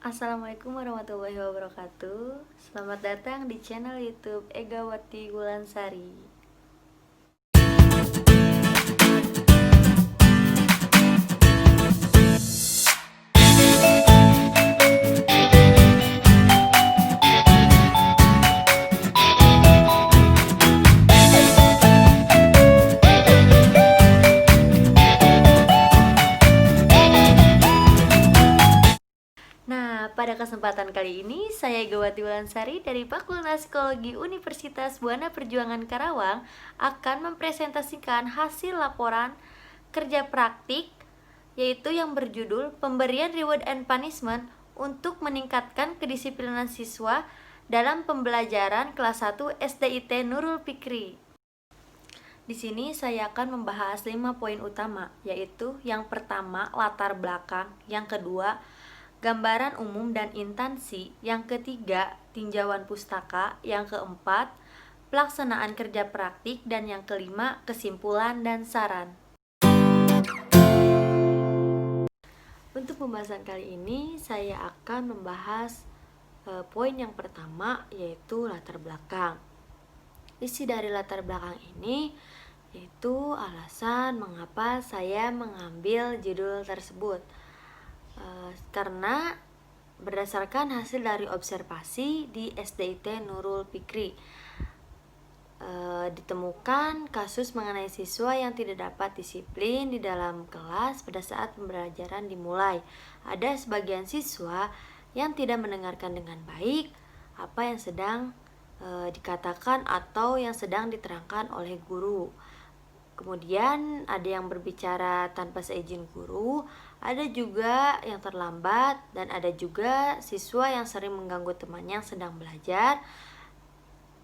Assalamualaikum warahmatullahi wabarakatuh. Selamat datang di channel YouTube Egawati Wulansari. Nah, pada kesempatan kali ini saya Egawati Wulansari dari Fakultas Psikologi Universitas Buana Perjuangan Karawang akan mempresentasikan hasil laporan kerja praktik yaitu yang berjudul Pemberian Reward and Punishment untuk meningkatkan kedisiplinan siswa dalam pembelajaran kelas 1 SDIT Nurul Fikri. Di sini saya akan membahas 5 poin utama, yaitu yang pertama latar belakang, yang kedua gambaran umum dan intansi, yang ketiga tinjauan pustaka, yang keempat pelaksanaan kerja praktik, dan yang kelima kesimpulan dan saran. Untuk pembahasan kali ini saya akan membahas poin yang pertama, yaitu latar belakang. Isi dari latar belakang ini yaitu alasan mengapa saya mengambil judul tersebut. Karena berdasarkan hasil dari observasi di SDIT Nurul Fikri, ditemukan kasus mengenai siswa yang tidak dapat disiplin di dalam kelas pada saat pembelajaran dimulai. Ada sebagian siswa yang tidak mendengarkan dengan baik apa yang sedang dikatakan atau yang sedang diterangkan oleh guru. Kemudian ada yang berbicara tanpa seizin guru, ada juga yang terlambat, dan ada juga siswa yang sering mengganggu temannya yang sedang belajar.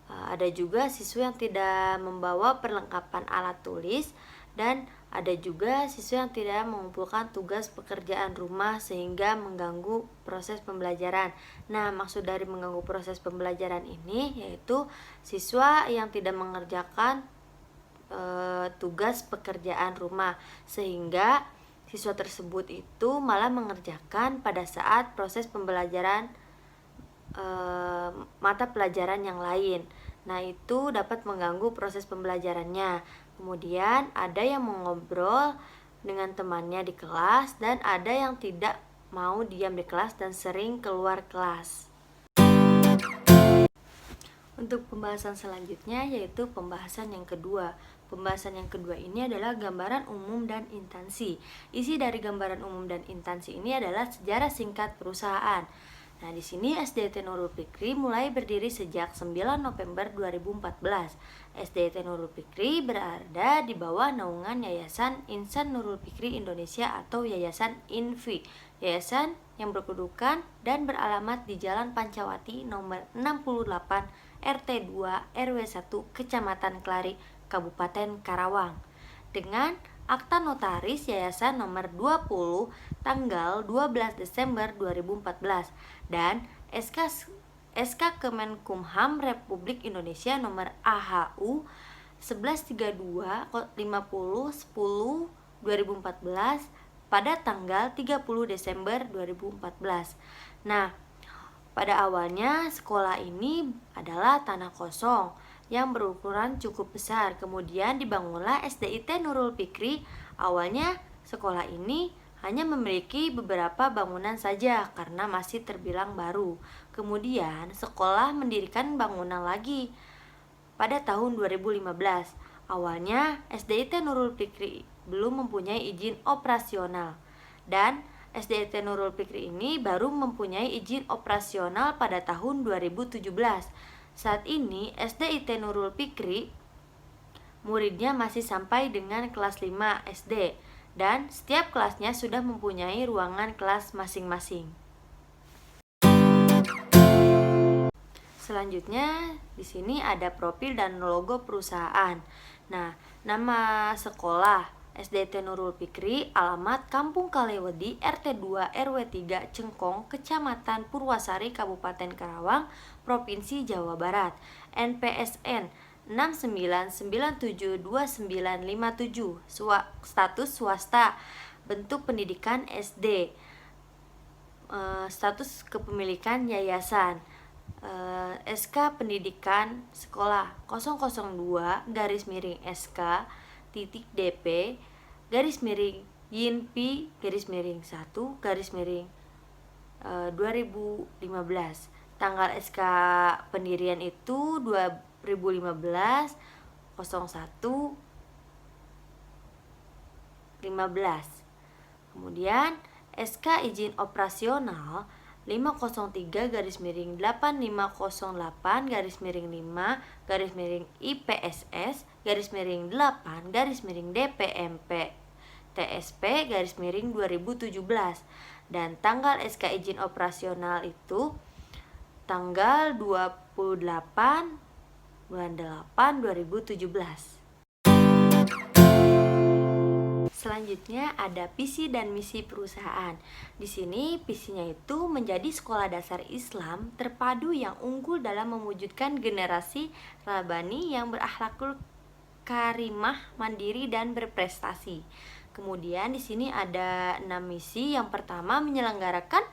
Ada juga siswa yang tidak membawa perlengkapan alat tulis, dan ada juga siswa yang tidak mengumpulkan tugas pekerjaan rumah sehingga mengganggu proses pembelajaran. Nah, maksud dari mengganggu proses pembelajaran ini yaitu siswa yang tidak mengerjakan tugas pekerjaan rumah, sehingga siswa tersebut itu malah mengerjakan pada saat proses pembelajaran mata pelajaran yang lain. Nah, itu dapat mengganggu proses pembelajarannya. Kemudian ada yang mengobrol dengan temannya di kelas, dan ada yang tidak mau diam di kelas dan sering keluar kelas. Untuk pembahasan selanjutnya yaitu pembahasan yang kedua. Pembahasan yang kedua ini adalah gambaran umum dan intansi. Isi dari gambaran umum dan intansi ini adalah sejarah singkat perusahaan. Nah, di sini SDIT Nurul Fikri mulai berdiri sejak 9 November 2014. SDIT Nurul Fikri berada di bawah naungan Yayasan Insan Nurul Fikri Indonesia atau Yayasan INFI. Yayasan yang berkedudukan dan beralamat di Jalan Pancawati nomor 68 RT 2 RW 1 Kecamatan Kelari, Kabupaten Karawang, dengan akta notaris Yayasan nomor 20 tanggal 12 Desember 2014 dan SK Kemenkumham Republik Indonesia nomor AHU 1132 50 10 2014 pada tanggal 30 Desember 2014. Nah, pada awalnya sekolah ini adalah tanah kosong yang berukuran cukup besar. Kemudian dibangunlah SDIT Nurul Fikri. Awalnya sekolah ini hanya memiliki beberapa bangunan saja karena masih terbilang baru. Kemudian sekolah mendirikan bangunan lagi pada tahun 2015. Awalnya SDIT Nurul Fikri belum mempunyai izin operasional, dan SDIT Nurul Fikri ini baru mempunyai izin operasional pada tahun 2017. Saat ini SDIT Nurul Fikri muridnya masih sampai dengan kelas 5 SD, dan setiap kelasnya sudah mempunyai ruangan kelas masing-masing. Selanjutnya di sini ada profil dan logo perusahaan. Nah, nama sekolah SDIT Nurul Fikri, alamat Kampung Kalewedi, RT 2 RW 3 Cengkong, Kecamatan Purwasari, Kabupaten Karawang, Provinsi Jawa Barat. NPSN 69972957, status swasta, bentuk pendidikan SD. status kepemilikan yayasan. SK Pendidikan Sekolah 002 garis miring SK titik DP garis miring YINPI garis miring 1 garis miring 2015. Tanggal SK pendirian itu 2015 01 15. Kemudian SK izin operasional 503 garis miring 8508 garis miring 5 garis miring IPSS garis miring 8 garis miring DPMP TSP garis miring 2017. Dan tanggal SK izin operasional itu tanggal 28 bulan 8 2017. Selanjutnya ada visi dan misi perusahaan. Di sini visinya itu menjadi sekolah dasar Islam terpadu yang unggul dalam mewujudkan generasi rabani yang berakhlakul karimah, mandiri dan berprestasi. Kemudian di sini ada 6 misi. Yang pertama, menyelenggarakan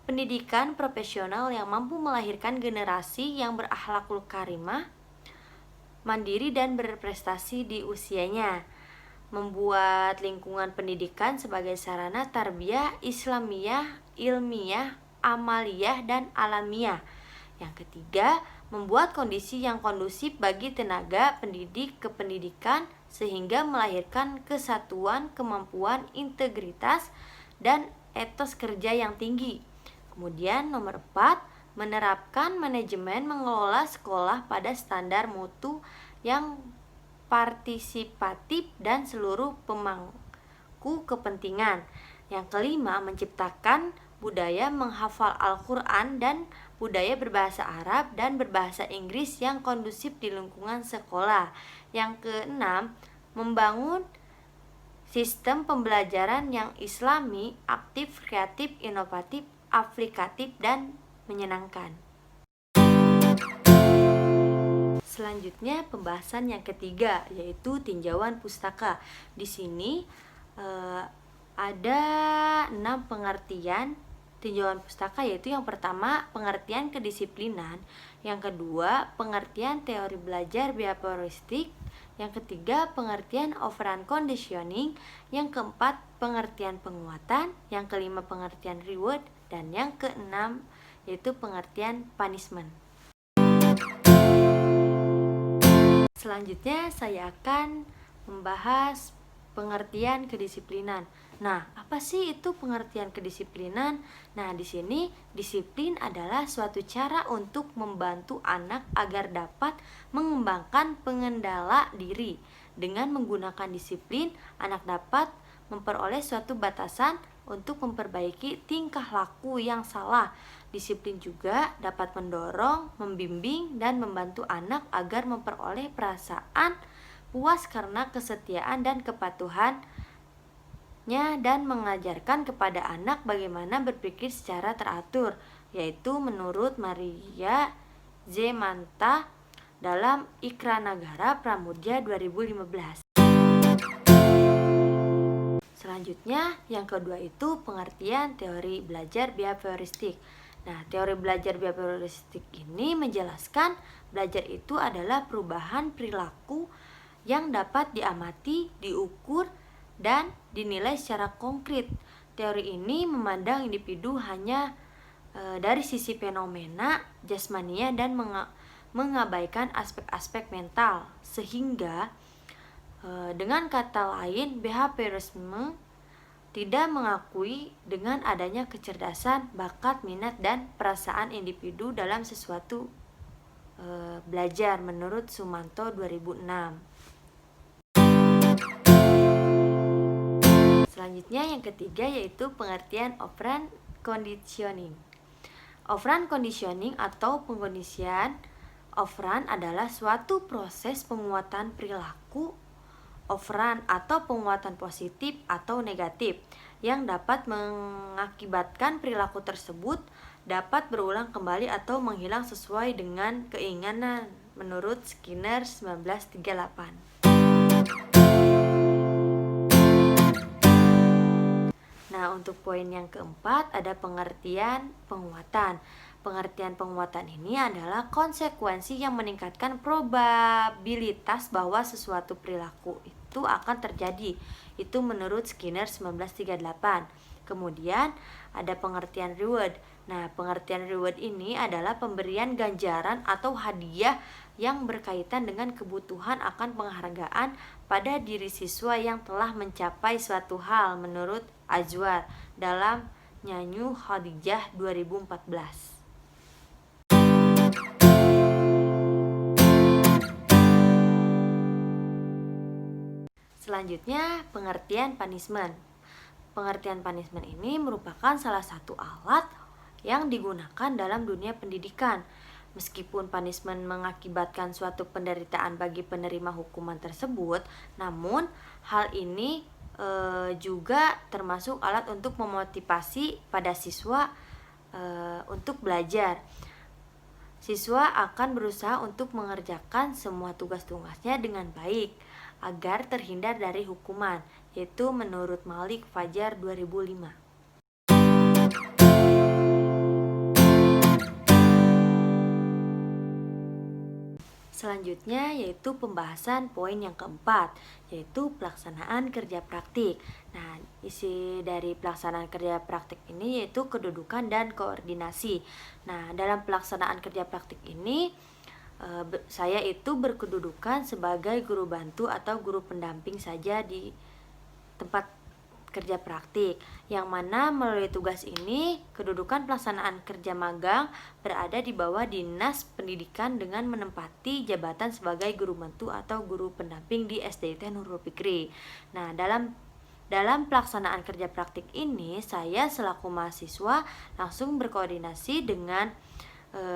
pendidikan profesional yang mampu melahirkan generasi yang berakhlakul karimah, mandiri dan berprestasi di usianya. Membuat lingkungan pendidikan sebagai sarana tarbiyah Islamiyah, ilmiah, amaliyah, dan alamiah. Yang ketiga, membuat kondisi yang kondusif bagi tenaga pendidik kependidikan sehingga melahirkan kesatuan, kemampuan, integritas, dan etos kerja yang tinggi. Kemudian nomor 4, menerapkan manajemen mengelola sekolah pada standar mutu yang partisipatif dan seluruh pemangku kepentingan. Yang kelima, menciptakan budaya menghafal Al-Quran dan budaya berbahasa Arab dan berbahasa Inggris yang kondusif di lingkungan sekolah. Yang keenam, membangun sistem pembelajaran yang islami, aktif, kreatif, inovatif, aplikatif, dan menyenangkan. Selanjutnya pembahasan yang ketiga yaitu tinjauan pustaka. Di sini ada 6 pengertian tinjauan pustaka, yaitu yang pertama pengertian kedisiplinan, yang kedua pengertian teori belajar behavioristik, yang ketiga pengertian operant conditioning, yang keempat pengertian penguatan, yang kelima pengertian reward, dan yang keenam yaitu pengertian punishment. Selanjutnya saya akan membahas pengertian kedisiplinan. Nah, apa sih itu pengertian kedisiplinan? Nah, di sini disiplin adalah suatu cara untuk membantu anak agar dapat mengembangkan pengendala diri. Dengan menggunakan disiplin, anak dapat memperoleh suatu batasan untuk memperbaiki tingkah laku yang salah. Disiplin juga dapat mendorong, membimbing, dan membantu anak agar memperoleh perasaan puas karena kesetiaan dan kepatuhannya, dan mengajarkan kepada anak bagaimana berpikir secara teratur, yaitu menurut Maria Z. Manta dalam Ikranagara Pramudya 2015. Selanjutnya, yang kedua itu pengertian teori belajar behavioristik. Nah, teori belajar behavioristik ini menjelaskan belajar itu adalah perubahan perilaku yang dapat diamati, diukur, dan dinilai secara konkret. Teori ini memandang individu hanya dari sisi fenomena jasmania dan mengabaikan aspek-aspek mental, sehingga dengan kata lain, behaviorisme tidak mengakui dengan adanya kecerdasan, bakat, minat, dan perasaan individu dalam sesuatu belajar menurut Sumanto 2006. Selanjutnya yang ketiga yaitu pengertian operant conditioning. Operant conditioning atau pengkondisian operant adalah suatu proses penguatan perilaku operant atau penguatan positif atau negatif yang dapat mengakibatkan perilaku tersebut dapat berulang kembali atau menghilang sesuai dengan keinginan menurut Skinner 1938. Nah, untuk poin yang keempat ada pengertian penguatan. Pengertian penguatan ini adalah konsekuensi yang meningkatkan probabilitas bahwa sesuatu perilaku itu akan terjadi. Itu menurut Skinner 1938. Kemudian ada pengertian reward. Nah, pengertian reward ini adalah pemberian ganjaran atau hadiah yang berkaitan dengan kebutuhan akan penghargaan pada diri siswa yang telah mencapai suatu hal menurut Azwar dalam Nyanyu Khadijah 2014. Selanjutnya, pengertian punishment. Pengertian punishment ini merupakan salah satu alat yang digunakan dalam dunia pendidikan. Meskipun punishment mengakibatkan suatu penderitaan bagi penerima hukuman tersebut, namun hal ini juga termasuk alat untuk memotivasi pada siswa untuk belajar. Siswa akan berusaha untuk mengerjakan semua tugas-tugasnya dengan baik agar terhindar dari hukuman, yaitu menurut Malik Fajar 2005. Selanjutnya yaitu pembahasan poin yang keempat, yaitu pelaksanaan kerja praktik. Nah, isi dari pelaksanaan kerja praktik ini yaitu kedudukan dan koordinasi. Nah, dalam pelaksanaan kerja praktik ini saya itu berkedudukan sebagai guru bantu atau guru pendamping saja di tempat kerja praktik, yang mana melalui tugas ini kedudukan pelaksanaan kerja magang berada di bawah Dinas Pendidikan dengan menempati jabatan sebagai guru bantu atau guru pendamping di SDIT Nurul Fikri. Nah, dalam pelaksanaan kerja praktik ini saya selaku mahasiswa langsung berkoordinasi dengan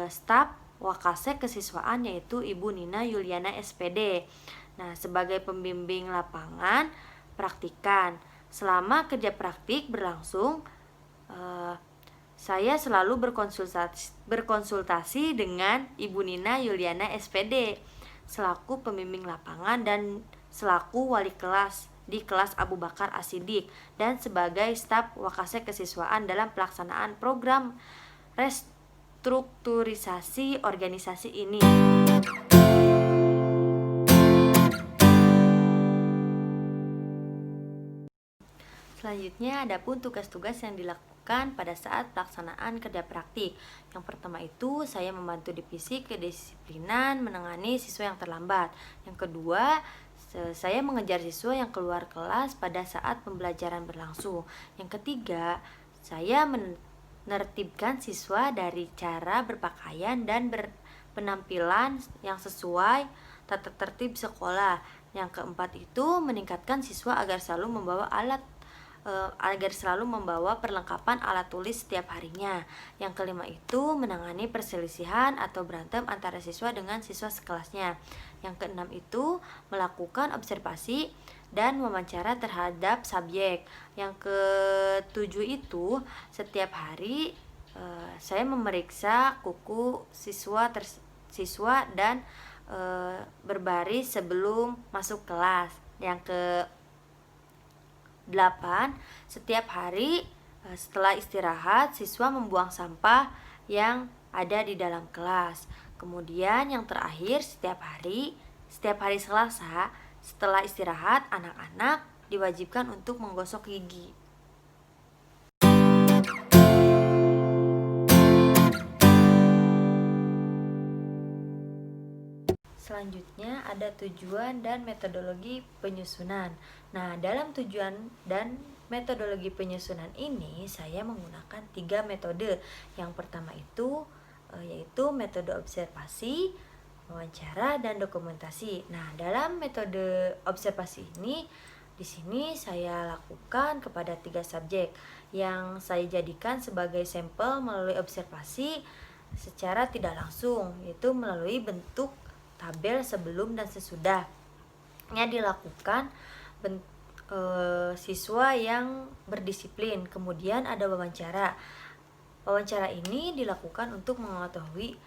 staf Wakasek Kesiswaan yaitu Ibu Nina Yuliana SPD. Nah, sebagai pembimbing lapangan praktikan. Selama kerja praktik berlangsung, saya selalu berkonsultasi dengan Ibu Nina Yuliana SPD selaku pembimbing lapangan dan selaku wali kelas di kelas Abu Bakar As-Siddiq dan sebagai staf Wakasek Kesiswaan dalam pelaksanaan program restrukturisasi organisasi ini. Selanjutnya adapun tugas-tugas yang dilakukan pada saat pelaksanaan kerja praktik. Yang pertama itu saya membantu divisi kedisiplinan menangani siswa yang terlambat. Yang kedua, saya mengejar siswa yang keluar kelas pada saat pembelajaran berlangsung. Yang ketiga, saya menertibkan siswa dari cara berpakaian dan berpenampilan yang sesuai tata tertib sekolah. Yang keempat itu meningkatkan siswa agar selalu membawa perlengkapan alat tulis setiap harinya. Yang kelima itu menangani perselisihan atau berantem antara siswa dengan siswa sekelasnya. Yang keenam itu melakukan observasi dan wawancara terhadap subjek. Yang ketujuh itu setiap hari saya memeriksa kuku siswa dan berbaris sebelum masuk kelas. Yang ke-8, setiap hari setelah istirahat siswa membuang sampah yang ada di dalam kelas. Kemudian yang terakhir, setiap hari Selasa setelah istirahat anak-anak diwajibkan untuk menggosok gigi. Selanjutnya ada tujuan dan metodologi penyusunan. Nah, dalam tujuan dan metodologi penyusunan ini saya menggunakan 3 metode. Yang pertama itu yaitu metode observasi, wawancara, dan dokumentasi. Nah, dalam metode observasi ini di sini saya lakukan kepada 3 subjek yang saya jadikan sebagai sampel melalui observasi secara tidak langsung, yaitu melalui bentuk tabel sebelum dan sesudah yang dilakukan siswa yang berdisiplin. Kemudian ada wawancara. Wawancara ini dilakukan untuk mengetahui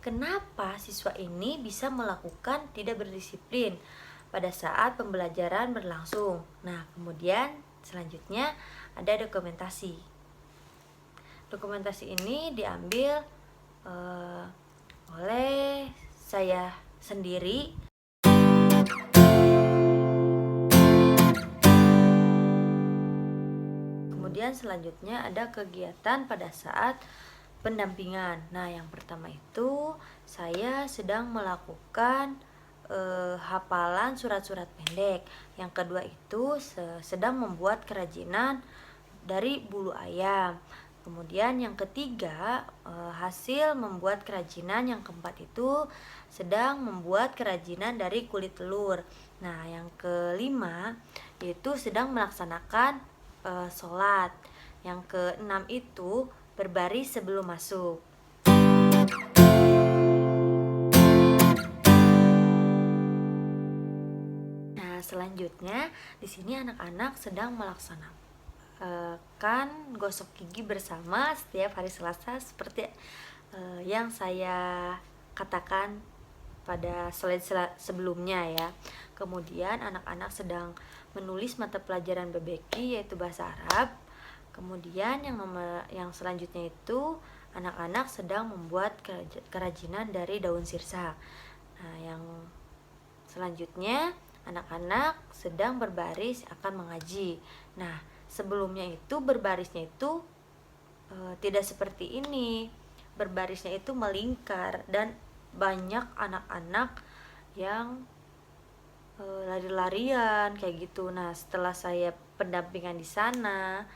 kenapa siswa ini bisa melakukan tidak berdisiplin pada saat pembelajaran berlangsung. Nah, kemudian Selanjutnya ada dokumentasi. Dokumentasi ini diambil oleh saya sendiri. Kemudian selanjutnya ada kegiatan pada saat pendampingan. Nah, yang pertama itu saya sedang melakukan hafalan surat-surat pendek. Yang kedua itu sedang membuat kerajinan dari bulu ayam. Kemudian yang ketiga hasil membuat kerajinan. Yang keempat itu sedang membuat kerajinan dari kulit telur. Nah, yang kelima yaitu sedang melaksanakan sholat. Yang keenam itu berbaris sebelum masuk. Nah, selanjutnya di sini anak-anak sedang melaksanakan gosok gigi bersama setiap hari Selasa seperti yang saya katakan pada slide sebelumnya ya. Kemudian anak-anak sedang menulis mata pelajaran BBQ yaitu bahasa Arab. Kemudian yang selanjutnya itu anak-anak sedang membuat kerajinan dari daun sirsak. Nah, yang selanjutnya anak-anak sedang berbaris akan mengaji. Nah, sebelumnya itu berbarisnya itu tidak seperti ini. Berbarisnya itu melingkar dan banyak anak-anak yang lari-larian kayak gitu. Nah, setelah saya pendampingan di sana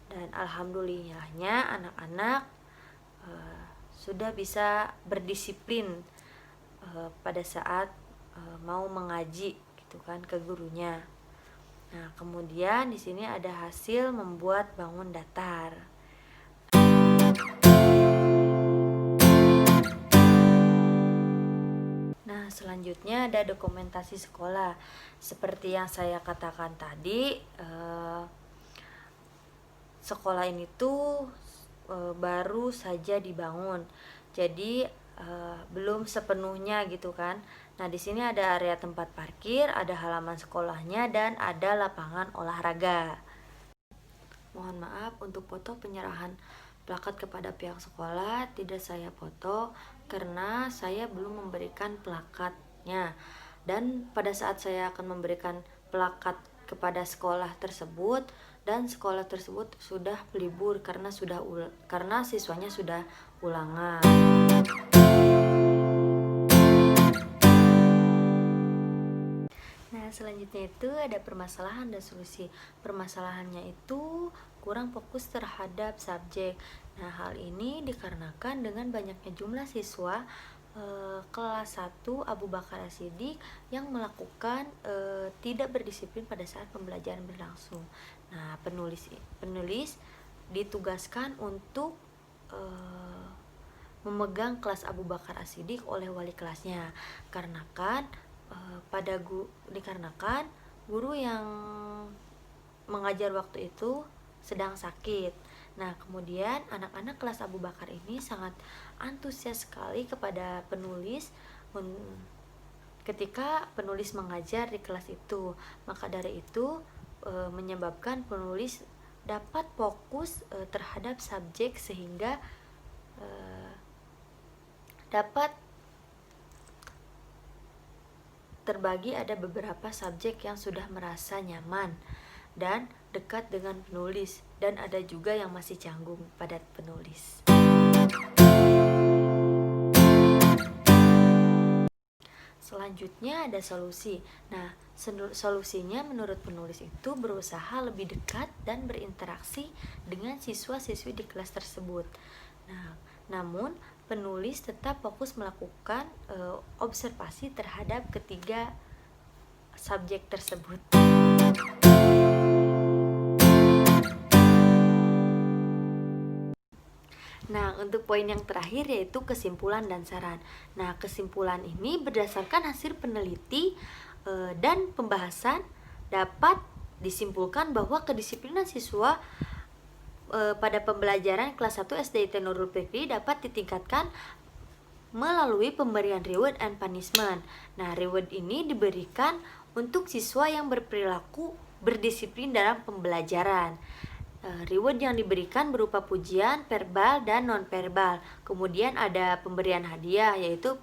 dan alhamdulillahnya anak-anak sudah bisa berdisiplin pada saat mau mengaji gitu kan ke gurunya. Nah, kemudian di sini ada hasil membuat bangun datar. Nah, selanjutnya ada dokumentasi sekolah. Seperti yang saya katakan tadi, sekolah ini tuh baru saja dibangun. Jadi belum sepenuhnya gitu kan. Nah, di sini ada area tempat parkir, ada halaman sekolahnya dan ada lapangan olahraga. Mohon maaf untuk foto penyerahan plakat kepada pihak sekolah tidak saya foto karena saya belum memberikan plakatnya. Dan pada saat saya akan memberikan plakat kepada sekolah tersebut dan sekolah tersebut sudah libur karena siswanya sudah ulangan. Nah, selanjutnya itu ada permasalahan dan solusi. Permasalahannya itu kurang fokus terhadap subjek. Nah, hal ini dikarenakan dengan banyaknya jumlah siswa kelas 1 Abu Bakar As-Siddiq yang melakukan tidak berdisiplin pada saat pembelajaran berlangsung. Nah, penulis ditugaskan untuk memegang kelas Abu Bakar As-Siddiq oleh wali kelasnya. Dikarenakan guru yang mengajar waktu itu sedang sakit. Nah, kemudian anak-anak kelas Abu Bakar ini sangat antusias sekali kepada penulis ketika penulis mengajar di kelas itu. Maka dari itu menyebabkan penulis dapat fokus terhadap subjek sehingga dapat terbagi ada beberapa subjek yang sudah merasa nyaman dan dekat dengan penulis, dan ada juga yang masih canggung pada penulis. Selanjutnya ada solusi. Nah, solusinya menurut penulis itu berusaha lebih dekat dan berinteraksi dengan siswa-siswi di kelas tersebut. Nah, namun penulis tetap fokus melakukan observasi terhadap ketiga subjek tersebut. Nah, untuk poin yang terakhir yaitu kesimpulan dan saran. Nah, kesimpulan ini berdasarkan hasil peneliti dan pembahasan dapat disimpulkan bahwa kedisiplinan siswa pada pembelajaran kelas 1 SD Nurul Fikri dapat ditingkatkan melalui pemberian reward and punishment. Nah, reward ini diberikan untuk siswa yang berperilaku berdisiplin dalam pembelajaran. Reward yang diberikan berupa pujian verbal dan non-verbal. Kemudian ada pemberian hadiah, yaitu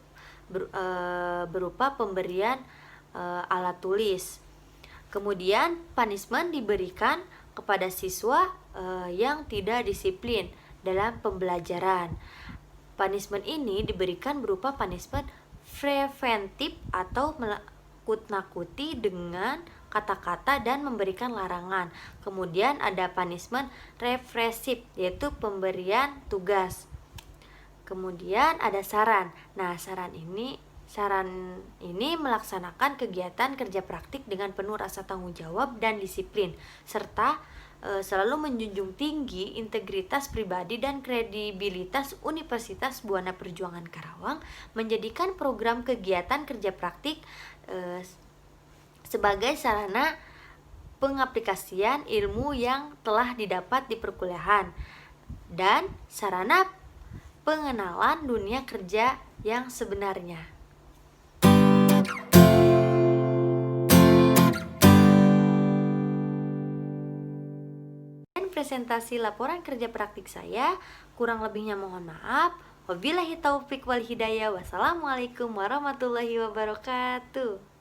berupa pemberian alat tulis. Kemudian punishment diberikan kepada siswa yang tidak disiplin dalam pembelajaran. Punishment ini diberikan berupa punishment preventif atau menakut-nakuti dengan kata-kata dan memberikan larangan. Kemudian ada punishment represif, yaitu pemberian tugas. Kemudian ada saran. Nah, saran ini melaksanakan kegiatan kerja praktik dengan penuh rasa tanggung jawab dan disiplin, serta selalu menjunjung tinggi integritas pribadi dan kredibilitas Universitas Buana Perjuangan Karawang, menjadikan program kegiatan kerja praktik sebagai sarana pengaplikasian ilmu yang telah didapat di perkuliahan dan sarana pengenalan dunia kerja yang sebenarnya. Dan presentasi laporan kerja praktik saya, kurang lebihnya mohon maaf. Wabillahi taufik wal hidayah. Wassalamualaikum warahmatullahi wabarakatuh.